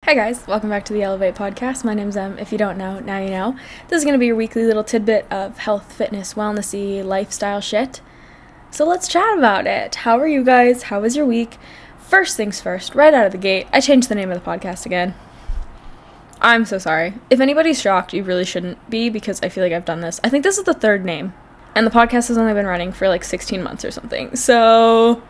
Hi guys, welcome back to the Elevate podcast. My name's Em. If you don't know, now you know. This is going to be your weekly little tidbit of health, fitness, wellnessy, lifestyle shit. So let's chat about it. How are you guys? How was your week? First things first, right out of the gate, I changed the name of the podcast again. I'm so sorry. If anybody's shocked, you really shouldn't be because I feel like I've done this. I think this is the third name. And the podcast has only been running for like 16 months or something. So,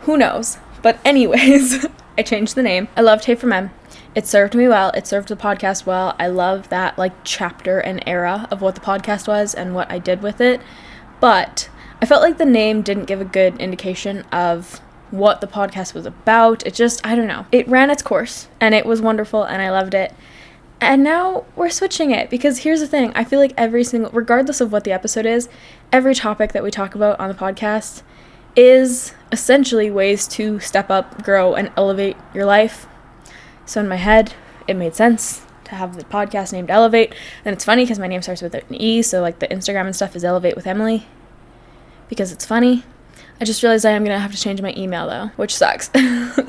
who knows? But anyways, I changed the name. I loved Hey From Em. It served me well. It served the podcast well. I love that like chapter and era of what the podcast was and what I did with it. But I felt like the name didn't give a good indication of what the podcast was about. It just, I don't know. It ran its course and it was wonderful and I loved it. And now we're switching it because here's the thing. I feel like regardless of what the episode is, every topic that we talk about on the podcast is essentially ways to step up, grow, and elevate your life. So in my head, it made sense to have the podcast named Elevate. And it's funny because my name starts with an E, so like the Instagram and stuff is Elevate with Emily because it's funny. I just realized I am going to have to change my email though, which sucks.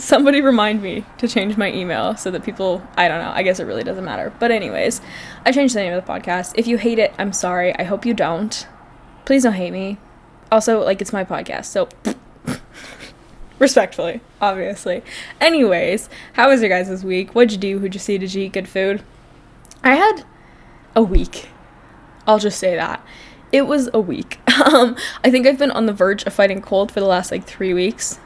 Somebody remind me to change my email so that people, I don't know, I guess it really doesn't matter. But anyways, I changed the name of the podcast. If you hate it, I'm sorry. I hope you don't. Please don't hate me. Also, like, it's my podcast, so respectfully, obviously. Anyways, how was your guys this week? What'd you do? Who'd you see? Did you eat good food? I had a week. I'll just say that. It was a week. I think I've been on the verge of fighting cold for the last, 3 weeks.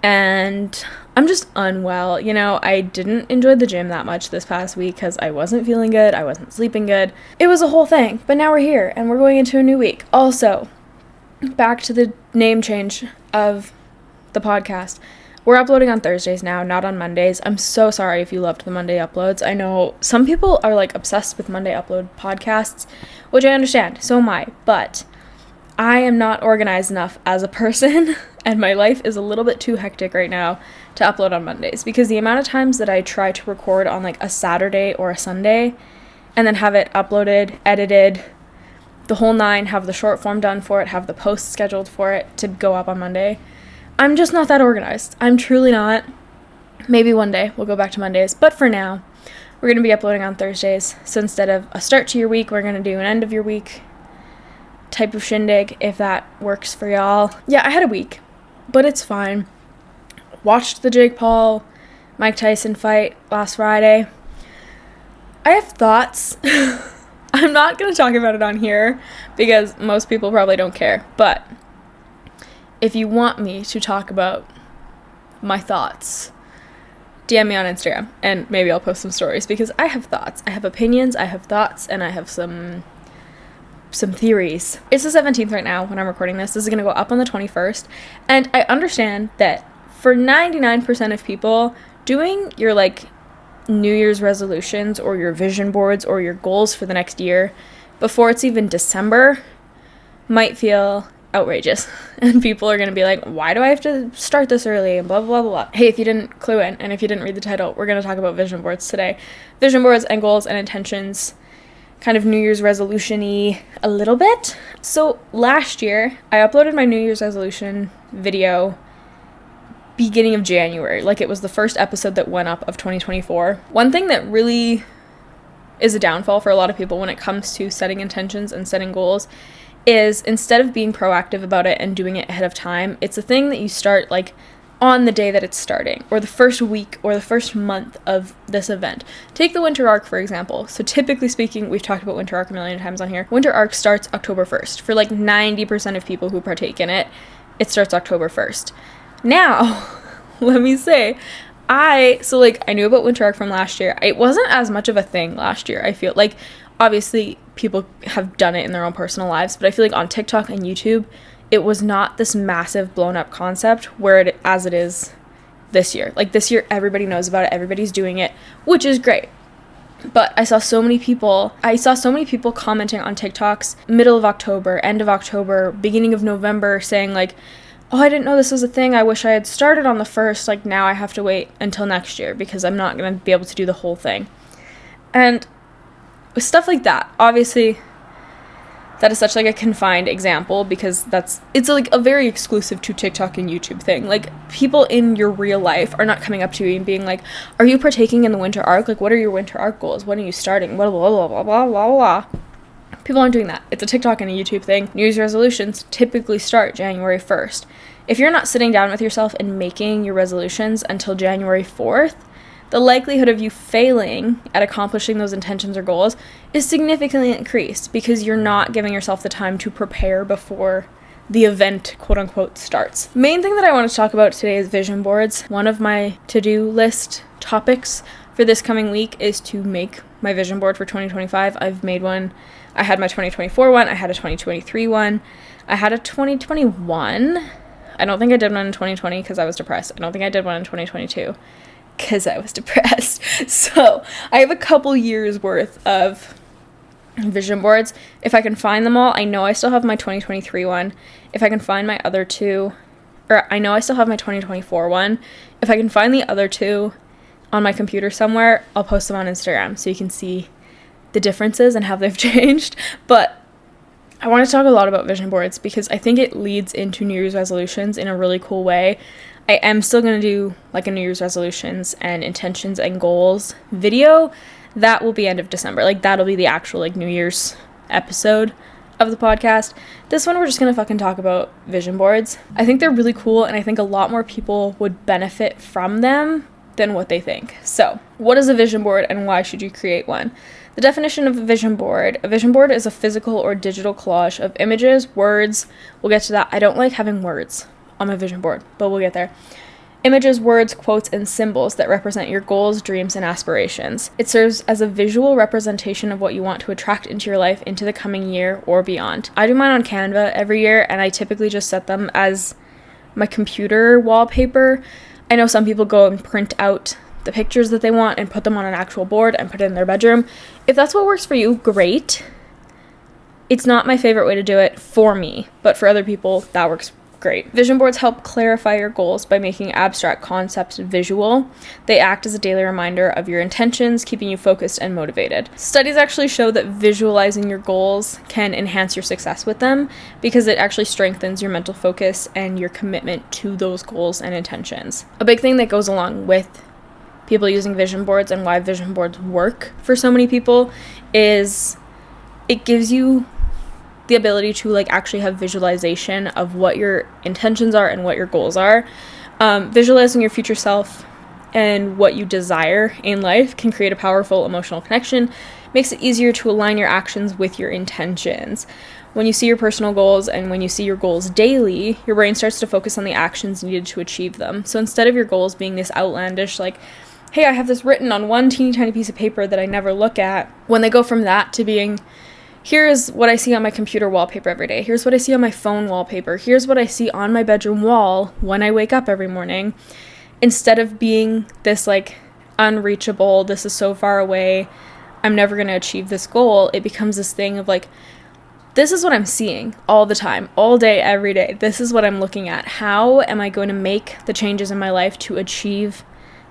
And I'm just unwell. You know, I didn't enjoy the gym that much this past week because I wasn't feeling good. I wasn't sleeping good. It was a whole thing. But now we're here, and we're going into a new week. Also, back to the name change of the podcast. We're uploading on Thursdays now, not on Mondays. I'm so sorry if you loved the Monday uploads. I know some people are obsessed with Monday upload podcasts, which I understand. So am I. But I am not organized enough as a person, and my life is a little bit too hectic right now to upload on Mondays because the amount of times that I try to record on a Saturday or a Sunday and then have it uploaded, edited, the whole 9, have the short form done for it, have the post scheduled for it to go up on Monday. I'm just not that organized. I'm truly not. Maybe one day we'll go back to Mondays, but for now, we're going to be uploading on Thursdays. So instead of a start to your week, we're going to do an end of your week type of shindig, if that works for y'all. Yeah, I had a week, but it's fine. Watched the Jake Paul, Mike Tyson fight last Friday. I have thoughts. I'm not going to talk about it on here because most people probably don't care, but if you want me to talk about my thoughts, DM me on Instagram and maybe I'll post some stories because I have thoughts. I have opinions, I have thoughts, and I have some theories. It's the 17th right now when I'm recording this. This is going to go up on the 21st, and I understand that for 99% of people, doing your New Year's resolutions or your vision boards or your goals for the next year before it's even December might feel outrageous. And people are going to be like, why do I have to start this early and blah, blah, blah, blah. Hey, if you didn't clue in and if you didn't read the title, we're going to talk about vision boards today. Vision boards and goals and intentions, kind of New Year's resolution-y a little bit. So last year, I uploaded my New Year's resolution video beginning of January. It was the first episode that went up of 2024. One thing that really is a downfall for a lot of people when it comes to setting intentions and setting goals is instead of being proactive about it and doing it ahead of time, it's a thing that you start on the day that it's starting, or the first week or the first month of this event. Take the Winter Arc, for example. So typically speaking, we've talked about Winter Arc a million times on here. Winter Arc starts October 1st. For 90% of people who partake in it, it starts October 1st. Now, let me say, I knew about Winter Arc from last year. It wasn't as much of a thing last year, I feel. Obviously, people have done it in their own personal lives, but I feel on TikTok and YouTube, it was not this massive blown up concept as it is this year. This year, everybody knows about it. Everybody's doing it, which is great. But I saw so many people commenting on TikToks middle of October, end of October, beginning of November saying oh, I didn't know this was a thing. I wish I had started on the 1st. Now I have to wait until next year because I'm not going to be able to do the whole thing. And with stuff like that, obviously, that is such like a confined example because it's like a very exclusive to TikTok and YouTube thing. Like, people in your real life are not coming up to you and being like, are you partaking in the winter arc? Like, what are your winter arc goals? When are you starting? Blah, blah, blah, blah, blah, blah, blah. People aren't doing that. It's a TikTok and a YouTube thing. New Year's resolutions typically start January 1st. If you're not sitting down with yourself and making your resolutions until January 4th, the likelihood of you failing at accomplishing those intentions or goals is significantly increased because you're not giving yourself the time to prepare before the event, quote unquote, starts. Main thing that I want to talk about today is vision boards. One of my to-do list topics for this coming week is to make my vision board for 2025. I've made one. I had my 2024 one. I had a 2023 one. I had a 2021. I don't think I did one in 2020 because I was depressed. I don't think I did one in 2022. Because I was depressed. So I have a couple years worth of vision boards. If I can find them all, I know I still have my 2023 one. If I can find my other two, or I know I still have my 2024 one. If I can find the other two on my computer somewhere, I'll post them on Instagram so you can see the differences and how they've changed. But I want to talk a lot about vision boards because I think it leads into New Year's resolutions in a really cool way. I am still going to do like a New Year's resolutions and intentions and goals video. That will be end of December. Like, that'll be the actual like New Year's episode of the podcast. This one we're just going to fucking talk about vision boards. I think they're really cool and I think a lot more people would benefit from them than what they think. So, what is a vision board and why should you create one? The definition of a vision board is a physical or digital collage of images, words. We'll get to that. I don't like having words on my vision board, but we'll get there. Images, words, quotes, and symbols that represent your goals, dreams, and aspirations. It serves as a visual representation of what you want to attract into your life into the coming year or beyond. I do mine on Canva every year, and I typically just set them as my computer wallpaper. I know some people go and print out the pictures that they want and put them on an actual board and put it in their bedroom. If that's what works for you, great. It's not my favorite way to do it for me, but for other people, that works great. Vision boards help clarify your goals by making abstract concepts visual. They act as a daily reminder of your intentions, keeping you focused and motivated. Studies actually show that visualizing your goals can enhance your success with them because it actually strengthens your mental focus and your commitment to those goals and intentions. A big thing that goes along with people using vision boards and why vision boards work for so many people is it gives you the ability to like actually have visualization of what your intentions are and what your goals are. Visualizing your future self and what you desire in life can create a powerful emotional connection, makes it easier to align your actions with your intentions. When you see your personal goals and when you see your goals daily, your brain starts to focus on the actions needed to achieve them. So instead of your goals being this outlandish, like, hey, I have this written on one teeny tiny piece of paper that I never look at, when they go from that to being, here's what I see on my computer wallpaper every day. Here's what I see on my phone wallpaper. Here's what I see on my bedroom wall when I wake up every morning. Instead of being this like unreachable, this is so far away, I'm never going to achieve this goal, it becomes this thing of like, this is what I'm seeing all the time, all day, every day. This is what I'm looking at. How am I going to make the changes in my life to achieve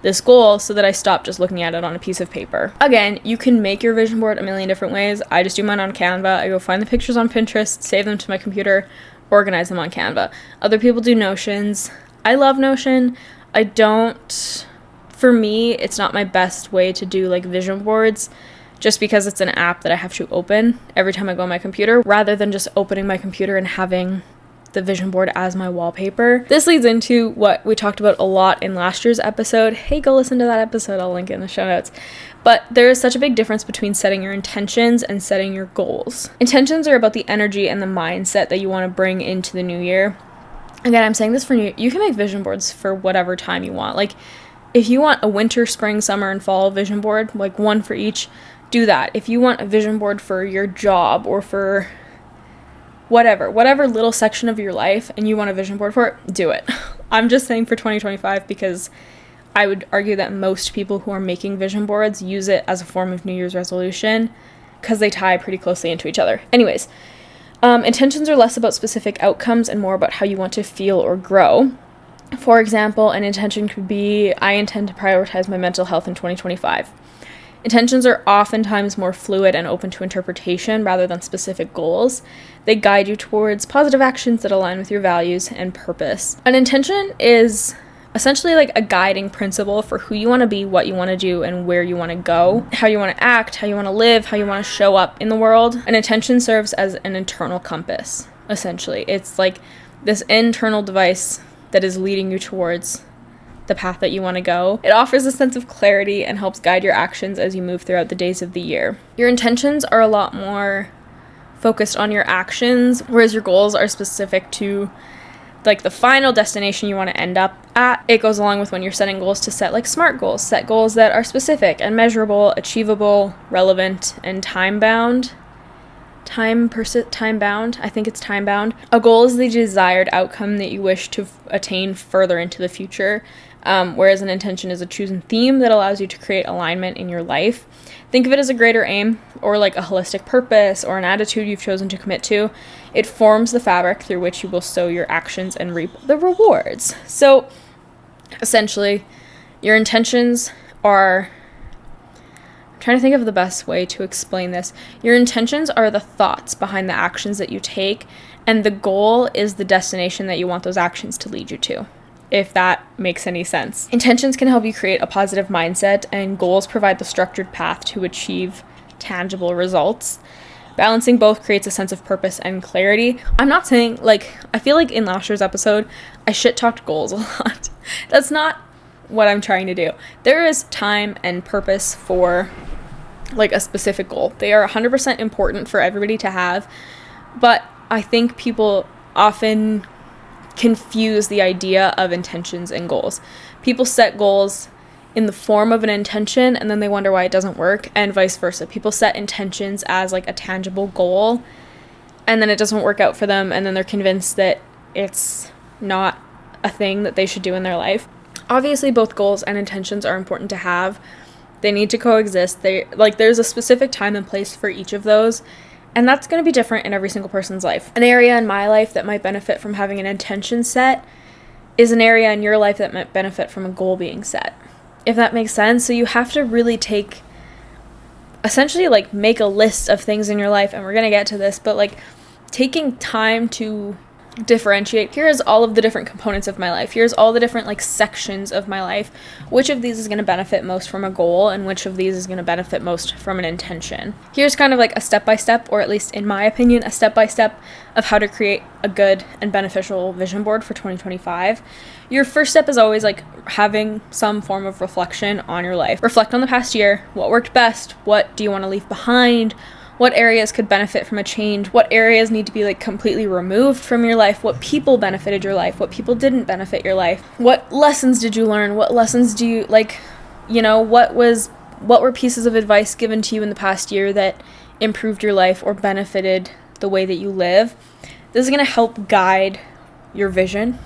this goal so that I stop just looking at it on a piece of paper? Again, you can make your vision board a million different ways. I just do mine on Canva. I go find the pictures on Pinterest, save them to my computer, organize them on Canva. Other people do Notions. I love Notion. For me, it's not my best way to do like vision boards just because it's an app that I have to open every time I go on my computer rather than just opening my computer and having the vision board as my wallpaper. This leads into what we talked about a lot in last year's episode. Hey, go listen to that episode. I'll link it in the show notes. But there is such a big difference between setting your intentions and setting your goals. Intentions are about the energy and the mindset that you want to bring into the new year. Again, I'm saying this for you. You can make vision boards for whatever time you want. Like, if you want a winter, spring, summer, and fall vision board, like one for each, do that. If you want a vision board for your job or for whatever little section of your life and you want a vision board for it, do it. I'm just saying for 2025 because I would argue that most people who are making vision boards use it as a form of New Year's resolution because they tie pretty closely into each other. Anyways, intentions are less about specific outcomes and more about how you want to feel or grow. For example, an intention could be, I intend to prioritize my mental health in 2025. Intentions are oftentimes more fluid and open to interpretation rather than specific goals. They guide you towards positive actions that align with your values and purpose. An intention is essentially like a guiding principle for who you want to be, what you want to do, and where you want to go, how you want to act, how you want to live, how you want to show up in the world. An intention serves as an internal compass, essentially. It's like this internal device that is leading you towards the path that you want to go. It offers a sense of clarity and helps guide your actions as you move throughout the days of the year. Your intentions are a lot more focused on your actions, whereas your goals are specific to like the final destination you want to end up at. It goes along with when you're setting goals to set like SMART goals, set goals that are specific and measurable, achievable, relevant, and time-bound. Time-bound. I think it's time-bound. A goal is the desired outcome that you wish to attain further into the future, whereas an intention is a chosen theme that allows you to create alignment in your life. Think of it as a greater aim or like a holistic purpose or an attitude you've chosen to commit to. It forms the fabric through which you will sow your actions and reap the rewards. So essentially, your intentions are... I'm trying to think of the best way to explain this. Your intentions are the thoughts behind the actions that you take, and the goal is the destination that you want those actions to lead you to, if that makes any sense. Intentions can help you create a positive mindset, and goals provide the structured path to achieve tangible results. Balancing both creates a sense of purpose and clarity. I'm not saying, I feel like in last year's episode, I shit-talked goals a lot. That's not what I'm trying to do. There is time and purpose for a specific goal. They are 100% important for everybody to have, but I think people often confuse the idea of intentions and goals. People set goals in the form of an intention and then they wonder why it doesn't work, and vice versa. People set intentions as a tangible goal and then it doesn't work out for them, and then they're convinced that it's not a thing that they should do in their life. Obviously, both goals and intentions are important to have. They need to coexist. There's a specific time and place for each of those, and that's going to be different in every single person's life. An area in my life that might benefit from having an intention set is an area in your life that might benefit from a goal being set, if that makes sense. So you have to really essentially make a list of things in your life, and we're going to get to this, but taking time to differentiate. Here's all of the different components of my life. Here's all the different sections of my life. Which of these is going to benefit most from a goal, and which of these is going to benefit most from an intention? Here's kind of a step-by-step, or at least in my opinion, a step-by-step of how to create a good and beneficial vision board for 2025. Your first step is always having some form of reflection on your life. Reflect on the past year. What worked best? What do you want to leave behind? What areas could benefit from a change? What areas need to be completely removed from your life? What people benefited your life? What people didn't benefit your life? What lessons did you learn? What lessons do you what were pieces of advice given to you in the past year that improved your life or benefited the way that you live? This is going to help guide your vision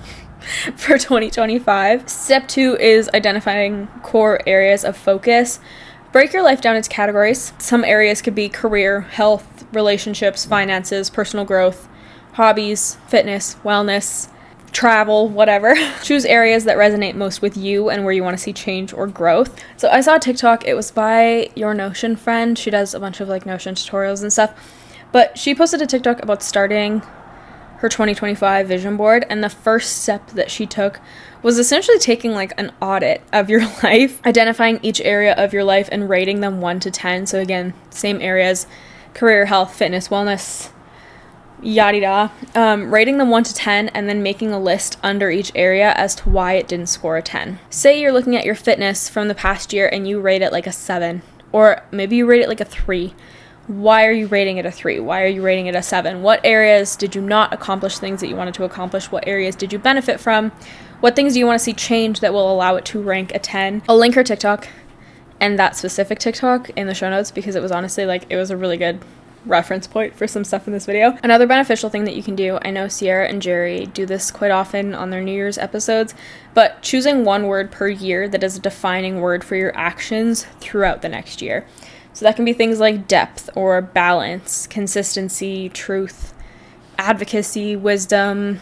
for 2025. Step 2 is identifying core areas of focus. Break your life down into categories. Some areas could be career, health, relationships, finances, personal growth, hobbies, fitness, wellness, travel, whatever. Choose areas that resonate most with you and where you want to see change or growth. So I saw a TikTok. It was by your Notion friend. She does a bunch of Notion tutorials and stuff. But she posted a TikTok about starting her 2025 vision board, and the first step that she took was essentially taking an audit of your life, identifying each area of your life and rating them 1 to 10. So again, same areas: career, health, fitness, wellness, yada yada. Rating them 1 to 10 and then making a list under each area as to why it didn't score a 10. Say you're looking at your fitness from the past year and you rate it a 7, or maybe you rate it a 3. Why are you rating it a 3? Why are you rating it a 7? What areas did you not accomplish things that you wanted to accomplish? What areas did you benefit from? What things do you want to see change that will allow it to rank a 10? I'll link her TikTok and that specific TikTok in the show notes, because it was honestly it was a really good reference point for some stuff in this video. Another beneficial thing that you can do, I know Sierra and Jerry do this quite often on their New Year's episodes, but choosing one word per year that is a defining word for your actions throughout the next year. So that can be things like depth or balance, consistency, truth, advocacy, wisdom,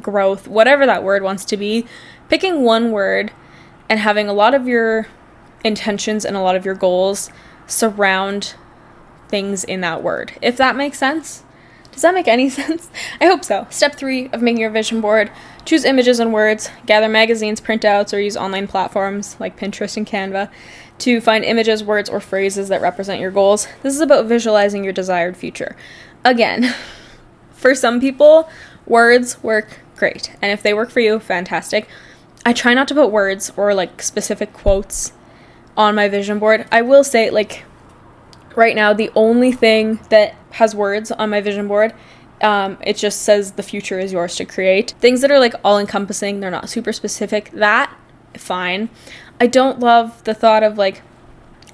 growth, whatever that word wants to be. Picking one word and having a lot of your intentions and a lot of your goals surround things in that word, if that makes sense. Does that make any sense? I hope so. Step 3 of making your vision board: choose images and words, gather magazines, printouts, or use online platforms like Pinterest and Canva to find images, words, or phrases that represent your goals. This is about visualizing your desired future. Again, for some people, words work great, and if they work for you, fantastic. I try not to put words or like specific quotes on my vision board. I will say, like, right now, the only thing that has words on my vision board, it just says the future is yours to create. Things that are like all encompassing, they're not super specific, that fine. I don't love the thought of like,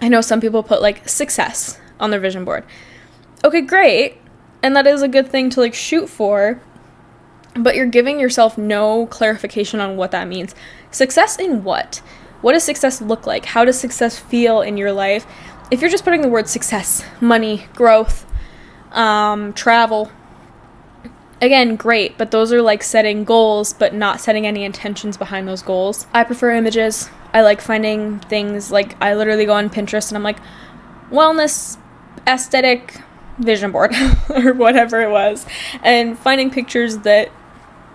I know some people put like success on their vision board. Okay, great. And that is a good thing to like shoot for, but you're giving yourself no clarification on what that means. Success in what? What does success look like? How does success feel in your life? If you're just putting the word success, money, growth, travel, again, great, but those are like setting goals, but not setting any intentions behind those goals. I prefer images. I like finding things, like I literally go on Pinterest and I'm like, wellness, aesthetic, vision board, or whatever it was, and finding pictures that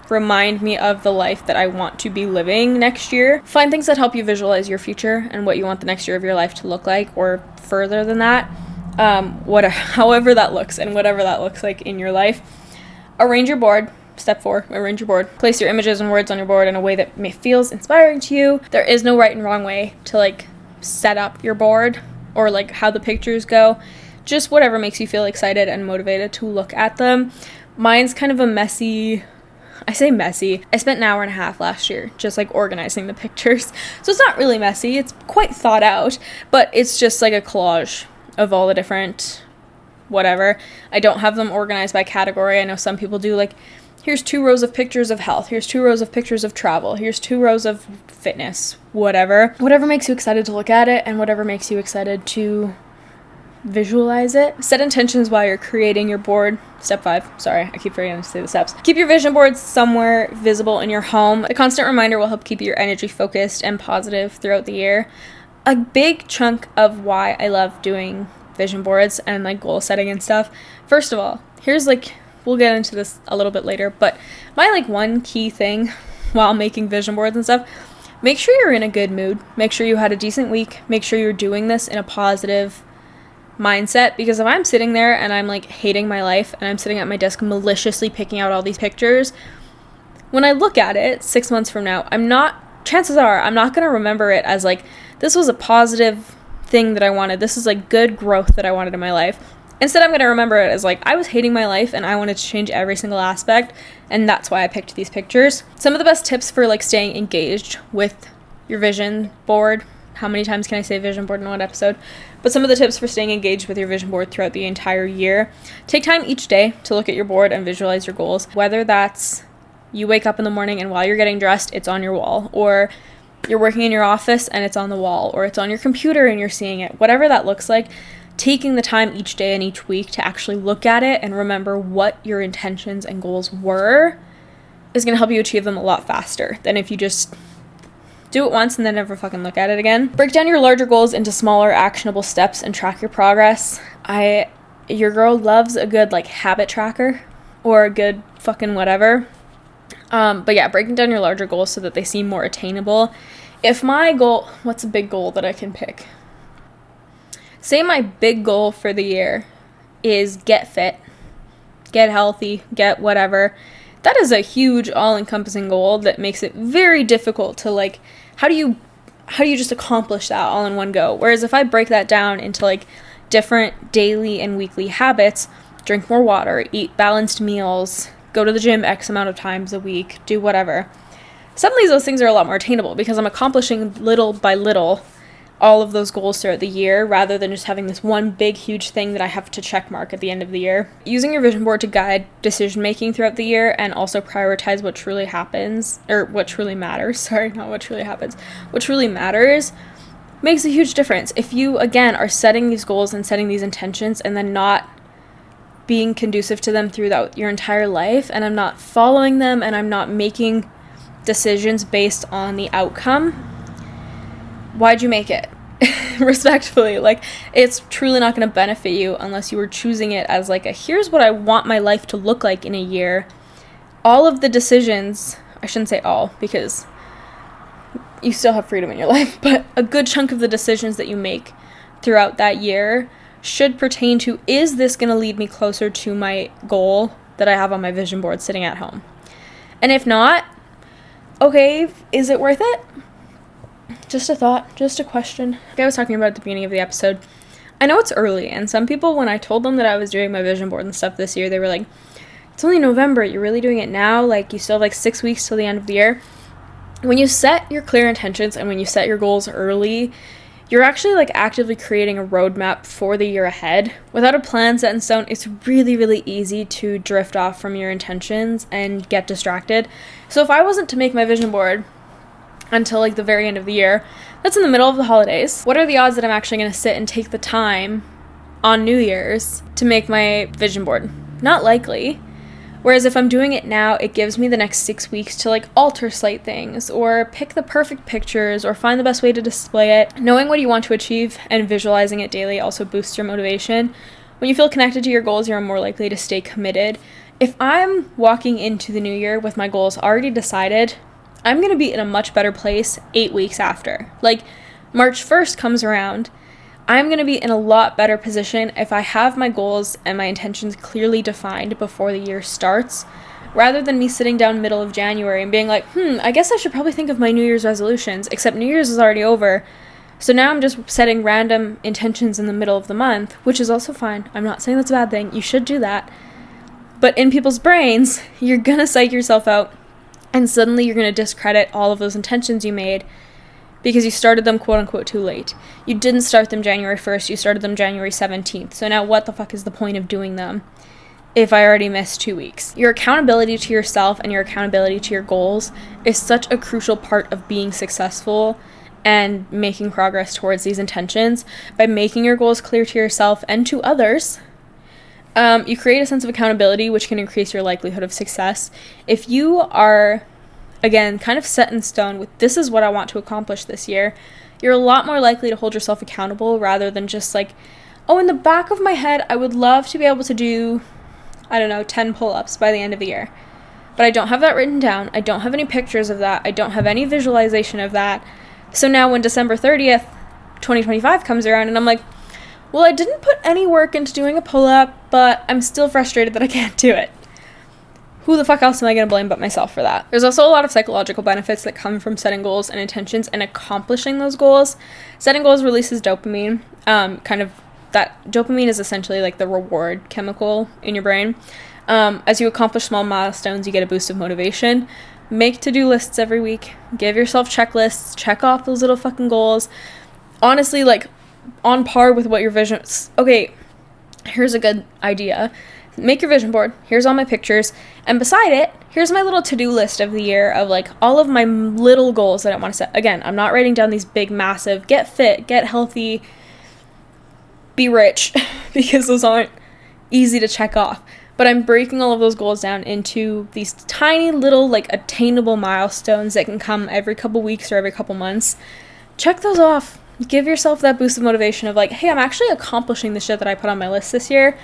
remind me of the life that I want to be living next year. Find things that help you visualize your future and what you want the next year of your life to look like, or further than that, however that looks and whatever that looks like in your life. Arrange your board. Step 4, arrange your board. Place your images and words on your board in a way that feels inspiring to you. There is no right and wrong way to like set up your board or like how the pictures go. Just whatever makes you feel excited and motivated to look at them. Mine's kind of a messy, I say messy. I spent an hour and a half last year just like organizing the pictures. So it's not really messy. It's quite thought out, but it's just like a collage of all the different whatever. I don't have them organized by category. I know some people do, like, here's 2 rows of pictures of health. Here's 2 rows of pictures of travel. Here's 2 rows of fitness, whatever. Whatever makes you excited to look at it and whatever makes you excited to visualize it. Set intentions while you're creating your board. Step 5. Sorry, I keep forgetting to say the steps. Keep your vision boards somewhere visible in your home. The constant reminder will help keep your energy focused and positive throughout the year. A big chunk of why I love doing vision boards and like goal setting and stuff. First of all, here's like, we'll get into this a little bit later, but my like one key thing while making vision boards and stuff, make sure you're in a good mood. Make sure you had a decent week. Make sure you're doing this in a positive mindset, because if I'm sitting there and I'm like hating my life and I'm sitting at my desk maliciously picking out all these pictures, when I look at it 6 months from now, chances are I'm not going to remember it as like, this was a positive thing that I wanted. This is like good growth that I wanted in my life. Instead, I'm going to remember it as like, I was hating my life and I wanted to change every single aspect, and that's why I picked these pictures. Some of the best tips for like staying engaged with your vision board. How many times can I say vision board in one episode? But some of the tips for staying engaged with your vision board throughout the entire year. Take time each day to look at your board and visualize your goals. Whether that's you wake up in the morning and while you're getting dressed, it's on your wall, or you're working in your office and it's on the wall, or it's on your computer and you're seeing it. Whatever that looks like, taking the time each day and each week to actually look at it and remember what your intentions and goals were is going to help you achieve them a lot faster than if you just do it once and then never fucking look at it again. Break down your larger goals into smaller actionable steps and track your progress. Your girl loves a good like habit tracker or a good fucking whatever. But yeah, breaking down your larger goals so that they seem more attainable. If my goal, what's a big goal that I can pick? Say my big goal for the year is get fit, get healthy, get whatever. That is a huge all-encompassing goal that makes it very difficult to like, how do you just accomplish that all in one go? Whereas if I break that down into like different daily and weekly habits, drink more water, eat balanced meals, go to the gym X amount of times a week, do whatever. Suddenly those things are a lot more attainable because I'm accomplishing little by little all of those goals throughout the year rather than just having this one big huge thing that I have to check mark at the end of the year. Using your vision board to guide decision making throughout the year and also prioritize what truly happens, or what truly matters, sorry, not what truly happens, what truly matters makes a huge difference. If you, again, are setting these goals and setting these intentions and then not being conducive to them throughout your entire life, and I'm not following them and I'm not making decisions based on the outcome, why'd you make it? respectfully, like, it's truly not going to benefit you unless you were choosing it as like a here's what I want my life to look like in a year. All of the decisions, I shouldn't say all because you still have freedom in your life, but a good chunk of the decisions that you make throughout that year should pertain to, is this going to lead me closer to my goal that I have on my vision board sitting at home? And if not, okay, is it worth it? Just a thought, just a question. Like I was talking about at the beginning of the episode, I know it's early, and some people, when I told them that I was doing my vision board and stuff this year, they were like, it's only November, you're really doing it now? Like, you still have like 6 weeks till the end of the year? When you set your clear intentions and when you set your goals early, you're actually like actively creating a roadmap for the year ahead. Without a plan set in stone, it's really, really easy to drift off from your intentions and get distracted. So if I wasn't to make my vision board until like the very end of the year, that's in the middle of the holidays, what are the odds that I'm actually going to sit and take the time on New Year's to make my vision board? Not likely. Whereas if I'm doing it now, it gives me the next 6 weeks to like alter slight things or pick the perfect pictures or find the best way to display it. Knowing what you want to achieve and visualizing it daily also boosts your motivation. When you feel connected to your goals, you're more likely to stay committed. If I'm walking into the new year with my goals already decided, I'm going to be in a much better place 8 weeks after. Like, March 1st comes around, I'm going to be in a lot better position if I have my goals and my intentions clearly defined before the year starts, rather than me sitting down middle of January and being like, I guess I should probably think of my New Year's resolutions, except New Year's is already over. So now I'm just setting random intentions in the middle of the month, which is also fine. I'm not saying that's a bad thing. You should do that. But in people's brains, you're going to psych yourself out, and suddenly you're going to discredit all of those intentions you made because you started them quote-unquote too late. You didn't start them January 1st, you started them January 17th. So now what the fuck is the point of doing them if I already missed 2 weeks? Your accountability to yourself and your accountability to your goals is such a crucial part of being successful and making progress towards these intentions. By making your goals clear to yourself and to others, you create a sense of accountability, which can increase your likelihood of success. If you are, again, kind of set in stone with this is what I want to accomplish this year, you're a lot more likely to hold yourself accountable rather than just like, oh, in the back of my head, I would love to be able to do, 10 pull-ups by the end of the year. But I don't have that written down. I don't have any pictures of that. I don't have any visualization of that. So now when December 30th, 2025 comes around and I'm like, well, I didn't put any work into doing a pull-up, but I'm still frustrated that I can't do it. Who the fuck else am I going to blame but myself for that? There's also a lot of psychological benefits that come from setting goals and intentions and accomplishing those goals. Setting goals releases dopamine. That dopamine is essentially like the reward chemical in your brain. As you accomplish small milestones, you get a boost of motivation. Make to-do lists every week. Give yourself checklists. Check off those little fucking goals. Honestly, like, on par with what your vision... Okay, here's a good idea. Make your vision board. Here's all my pictures. And beside it, here's my little to-do list of the year of, like, all of my little goals that I want to set. Again, I'm not writing down these big, massive, get fit, get healthy, be rich, because those aren't easy to check off. But I'm breaking all of those goals down into these tiny little, like, attainable milestones that can come every couple weeks or every couple months. Check those off. Give yourself that boost of motivation of like, hey, I'm actually accomplishing the shit that I put on my list this year.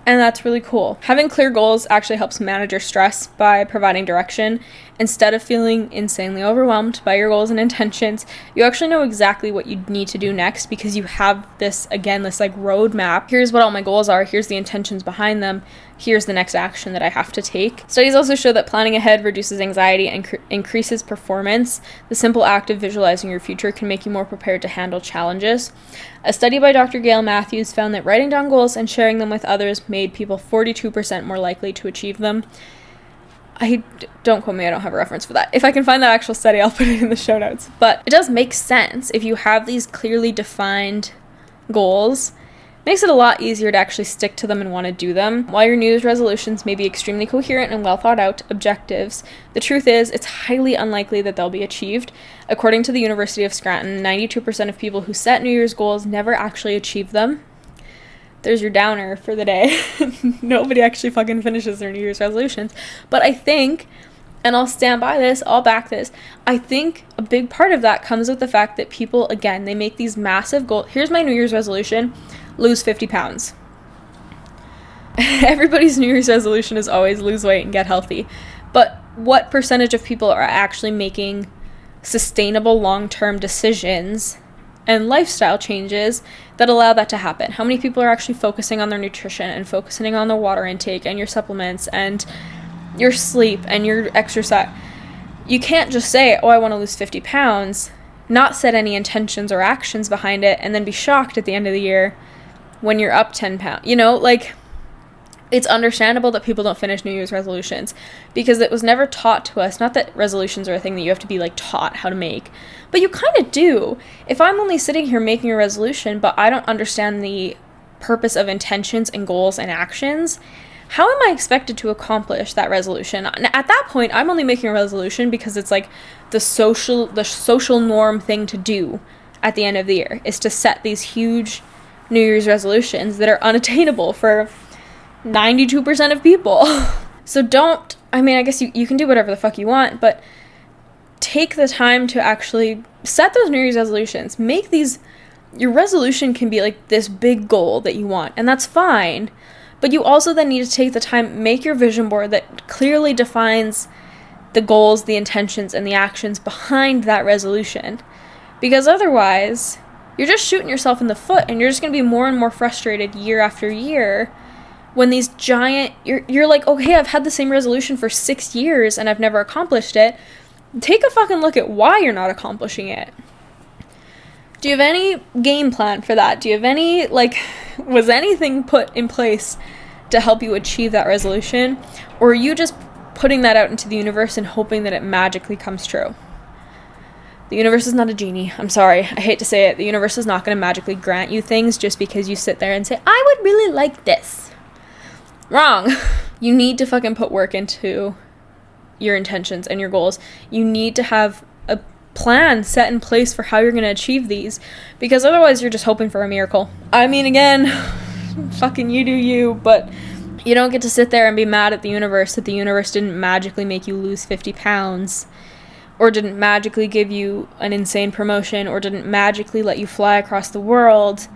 And that's really cool. Having clear goals actually helps manage your stress by providing direction. Instead of feeling insanely overwhelmed by your goals and intentions, you actually know exactly what you need to do next because you have this like roadmap. Here's what all my goals are. Here's the intentions behind them. Here's the next action that I have to take. Studies also show that planning ahead reduces anxiety and increases performance. The simple act of visualizing your future can make you more prepared to handle challenges. A study by Dr. Gail Matthews found that writing down goals and sharing them with others made people 42% more likely to achieve them. Don't quote me, I don't have a reference for that. If I can find that actual study, I'll put it in the show notes. But it does make sense if you have these clearly defined goals. It makes it a lot easier to actually stick to them and want to do them. While your New Year's resolutions may be extremely coherent and well thought out objectives, the truth is it's highly unlikely that they'll be achieved. According to the University of Scranton, 92% of people who set New Year's goals never actually achieve them. There's your downer for the day. Nobody actually fucking finishes their New Year's resolutions. But I think And I'll stand by this, I'll back this. I think a big part of that comes with the fact that people, again, they make these massive goals. Here's my New Year's resolution: lose 50 pounds. Everybody's New Year's resolution is always lose weight and get healthy. But what percentage of people are actually making sustainable long-term decisions and lifestyle changes that allow that to happen? How many people are actually focusing on their nutrition and focusing on their water intake and your supplements and your sleep and your exercise? You can't just say, oh, I want to lose 50 pounds, not set any intentions or actions behind it, and then be shocked at the end of the year when you're up 10 pounds. You know, like, it's understandable that people don't finish New Year's resolutions because it was never taught to us. Not that resolutions are a thing that you have to be like taught how to make, but you kind of do. If I'm only sitting here making a resolution, but I don't understand the purpose of intentions and goals and actions, how am I expected to accomplish that resolution? At that point, I'm only making a resolution because it's like the social norm thing to do at the end of the year is to set these huge New Year's resolutions that are unattainable for 92% of people. So I guess you can do whatever the fuck you want, but take the time to actually set those New Year's resolutions. Your resolution can be like this big goal that you want, and that's fine. But you also then need to take the time, make your vision board that clearly defines the goals, the intentions, and the actions behind that resolution. Because otherwise, you're just shooting yourself in the foot, and you're just going to be more and more frustrated year after year when these you're like, okay, I've had the same resolution for 6 years and I've never accomplished it. Take a fucking look at why you're not accomplishing it. Do you have any game plan for that? Do you have any, was anything put in place to help you achieve that resolution? Or are you just putting that out into the universe and hoping that it magically comes true? The universe is not a genie. I'm sorry. I hate to say it. The universe is not going to magically grant you things just because you sit there and say, I would really like this. Wrong. You need to fucking put work into your intentions and your goals. You need to have a plan set in place for how you're going to achieve these, because otherwise you're just hoping for a miracle. I mean, again, fucking you do you, but you don't get to sit there and be mad at the universe that the universe didn't magically make you lose 50 pounds or didn't magically give you an insane promotion or didn't magically let you fly across the world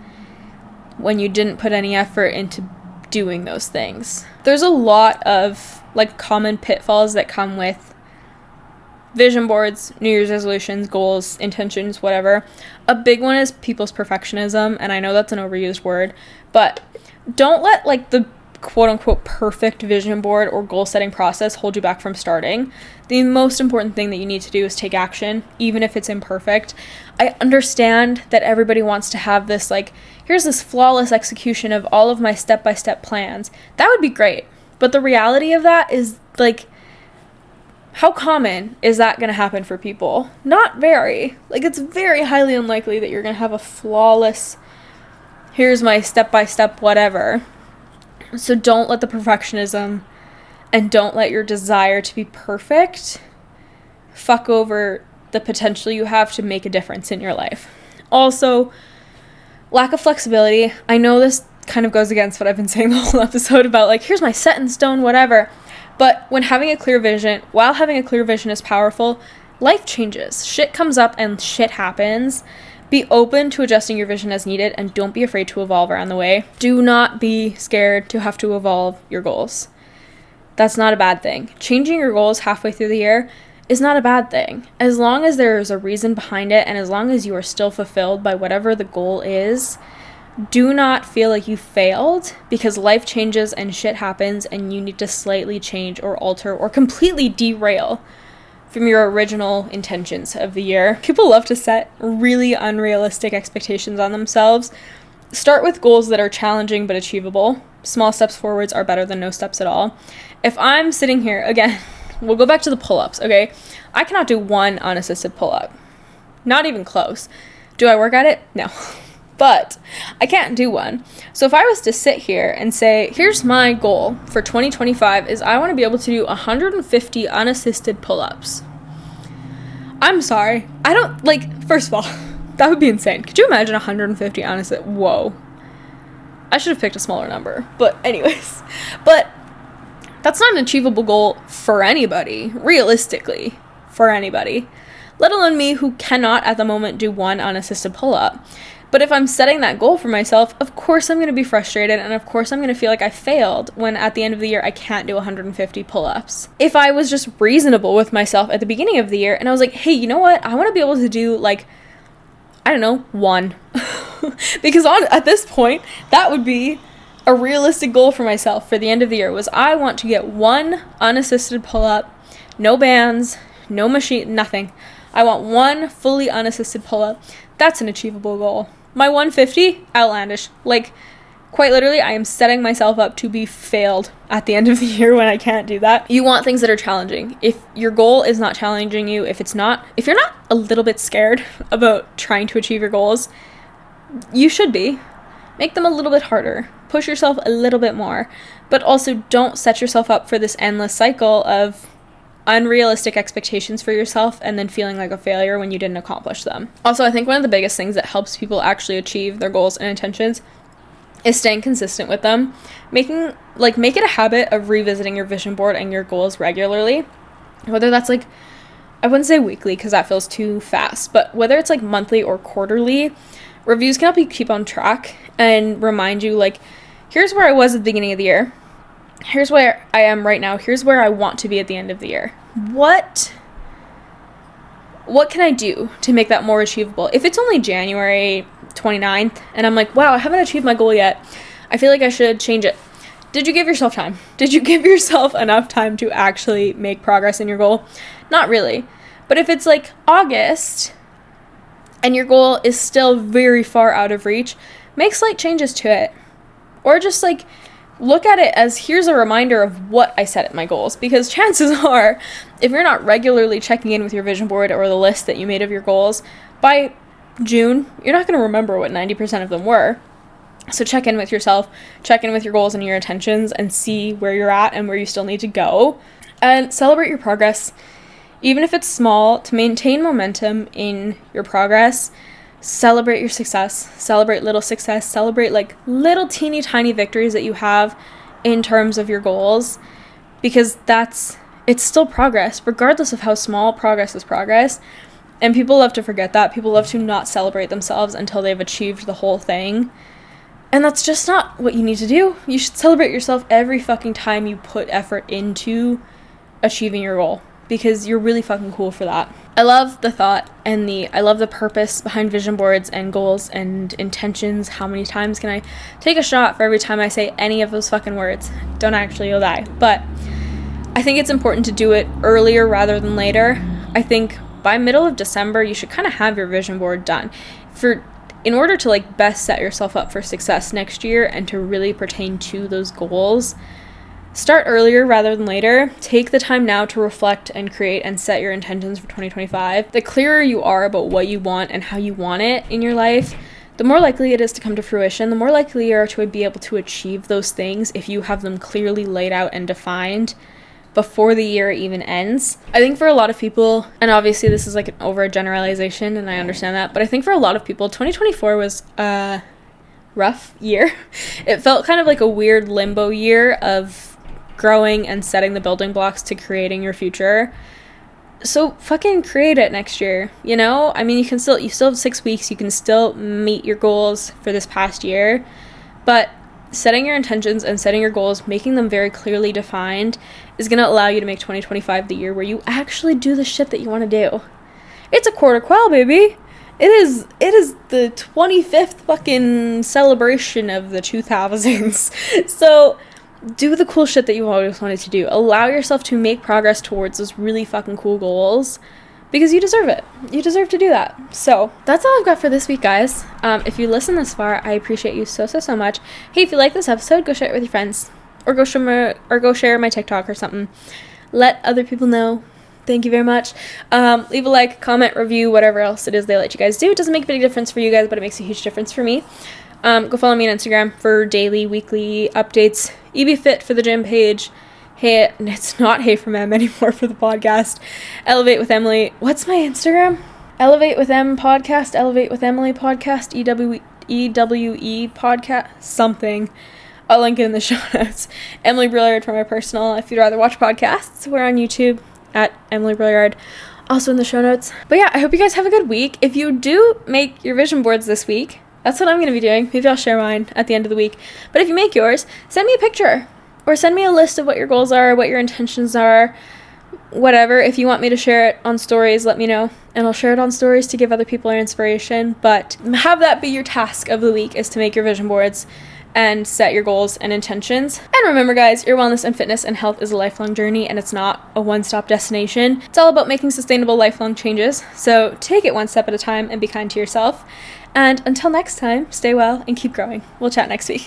when you didn't put any effort into doing those things. There's a lot of common pitfalls that come with vision boards, New Year's resolutions, goals, intentions, whatever. A big one is people's perfectionism, and I know that's an overused word, but don't let the quote-unquote perfect vision board or goal setting process hold you back from starting. The most important thing that you need to do is take action, even if it's imperfect. I understand that everybody wants to have this here's this flawless execution of all of my step-by-step plans. That would be great, but the reality of that is how common is that going to happen for people? Not very. It's very highly unlikely that you're going to have a flawless, here's my step-by-step whatever. So don't let the perfectionism and don't let your desire to be perfect fuck over the potential you have to make a difference in your life. Also, lack of flexibility. I know this kind of goes against what I've been saying the whole episode about here's my set in stone whatever. But while having a clear vision is powerful, life changes. Shit comes up and shit happens. Be open to adjusting your vision as needed, and don't be afraid to evolve around the way. Do not be scared to have to evolve your goals. That's not a bad thing. Changing your goals halfway through the year is not a bad thing. As long as there is a reason behind it, and as long as you are still fulfilled by whatever the goal is, do not feel like you failed, because life changes and shit happens, and you need to slightly change or alter or completely derail from your original intentions of the year. People love to set really unrealistic expectations on themselves. Start with goals that are challenging but achievable. Small steps forwards are better than no steps at all. If I'm sitting here, again, we'll go back to the pull-ups, okay? I cannot do one unassisted pull-up. Not even close. Do I work at it? No. But I can't do one. So if I was to sit here and say, here's my goal for 2025 is I want to be able to do 150 unassisted pull-ups. I'm sorry. I don't, first of all, that would be insane. Could you imagine 150 unassisted? Whoa. I should have picked a smaller number. But anyways. But That's not an achievable goal for anybody, realistically, for anybody, let alone me who cannot at the moment do one unassisted pull-up. But if I'm setting that goal for myself, of course I'm going to be frustrated, and of course I'm going to feel like I failed when at the end of the year I can't do 150 pull-ups. If I was just reasonable with myself at the beginning of the year and I was like, hey, you know what? I want to be able to do like, I don't know, one. Because at this point, that would be a realistic goal for myself for the end of the year, was I want to get one unassisted pull-up, no bands, no machine, nothing. I want one fully unassisted pull-up. That's an achievable goal. My 150, outlandish. Like, quite literally, I am setting myself up to be failed at the end of the year when I can't do that. You want things that are challenging. If your goal is not challenging you, if you're not a little bit scared about trying to achieve your goals, you should be. Make them a little bit harder. Push yourself a little bit more. But also don't set yourself up for this endless cycle of unrealistic expectations for yourself and then feeling like a failure when you didn't accomplish them. Also, I think one of the biggest things that helps people actually achieve their goals and intentions is staying consistent with them. Make it a habit of revisiting your vision board and your goals regularly. Whether that's like, I wouldn't say weekly because that feels too fast, but whether it's like monthly or quarterly, reviews can help you keep on track and remind you like, here's where I was at the beginning of the year. Here's where I am right now. Here's where I want to be at the end of the year. What can I do to make that more achievable? If it's only January 29th and I'm like, wow, I haven't achieved my goal yet, I feel like I should change it. Did you give yourself time? Did you give yourself enough time to actually make progress in your goal? Not really. But if it's like August and your goal is still very far out of reach, make slight changes to it. Or just like, look at it as here's a reminder of what I set at my goals, because chances are if you're not regularly checking in with your vision board or the list that you made of your goals, by June, you're not going to remember what 90% of them were. So check in with yourself, check in with your goals and your intentions and see where you're at and where you still need to go, and celebrate your progress, even if it's small, to maintain momentum in your progress. Celebrate your success, celebrate little success, celebrate like little teeny tiny victories that you have in terms of your goals, because it's still progress, regardless of how small. Progress is progress, and people love to forget that. People love to not celebrate themselves until they've achieved the whole thing, and that's just not what you need to do. You should celebrate yourself every fucking time you put effort into achieving your goal, because you're really fucking cool for that. I love the thought and I love the purpose behind vision boards and goals and intentions. How many times can I take a shot for every time I say any of those fucking words? Don't actually, you'll die. But I think it's important to do it earlier rather than later. I think by middle of December, you should kind of have your vision board done. In order to like best set yourself up for success next year and to really pertain to those goals, start earlier rather than later. Take the time now to reflect and create and set your intentions for 2025. The clearer you are about what you want and how you want it in your life, the more likely it is to come to fruition, the more likely you are to be able to achieve those things if you have them clearly laid out and defined before the year even ends. I think for a lot of people, and obviously this is like an overgeneralization and I understand that, but I think for a lot of people, 2024 was a rough year. It felt kind of like a weird limbo year of growing and setting the building blocks to creating your future. So fucking create it next year, you know? I mean, you still have 6 weeks, you can still meet your goals for this past year, but setting your intentions and setting your goals, making them very clearly defined, is going to allow you to make 2025 the year where you actually do the shit that you want to do. It's a quarter quell, baby. It is the 25th fucking celebration of the 2000s. So do the cool shit that you always wanted to do. Allow yourself to make progress towards those really fucking cool goals, because you deserve it. You deserve to do that. So that's all I've got for this week, guys. If you listen this far, I appreciate you so much. Hey, if you like this episode, go share it with your friends, or go share my TikTok or something. Let other people know. Thank you very much. Leave a like, comment, review, whatever else it is they let you guys do. It doesn't make a big difference for you guys, but it makes a huge difference for me. Go follow me on Instagram for daily, weekly updates. EBFit for the gym page. Hey, it's not Hey From Em anymore for the podcast. Elevate with Emily. What's my Instagram? Elevate with Em podcast. Elevate with Emily podcast. EWE podcast. Something. I'll link it in the show notes. Emily Brilliard for my personal. If you'd rather watch podcasts, we're on YouTube at Emily Brilliard, also in the show notes. But yeah, I hope you guys have a good week. If you do make your vision boards this week, that's what I'm going to be doing. Maybe I'll share mine at the end of the week. But if you make yours, send me a picture or send me a list of what your goals are, what your intentions are, whatever. If you want me to share it on stories, let me know, and I'll share it on stories to give other people an inspiration. But have that be your task of the week, is to make your vision boards and set your goals and intentions. And remember, guys, your wellness and fitness and health is a lifelong journey, and it's not a one-stop destination. It's all about making sustainable lifelong changes. So take it one step at a time and be kind to yourself. And until next time, stay well and keep growing. We'll chat next week.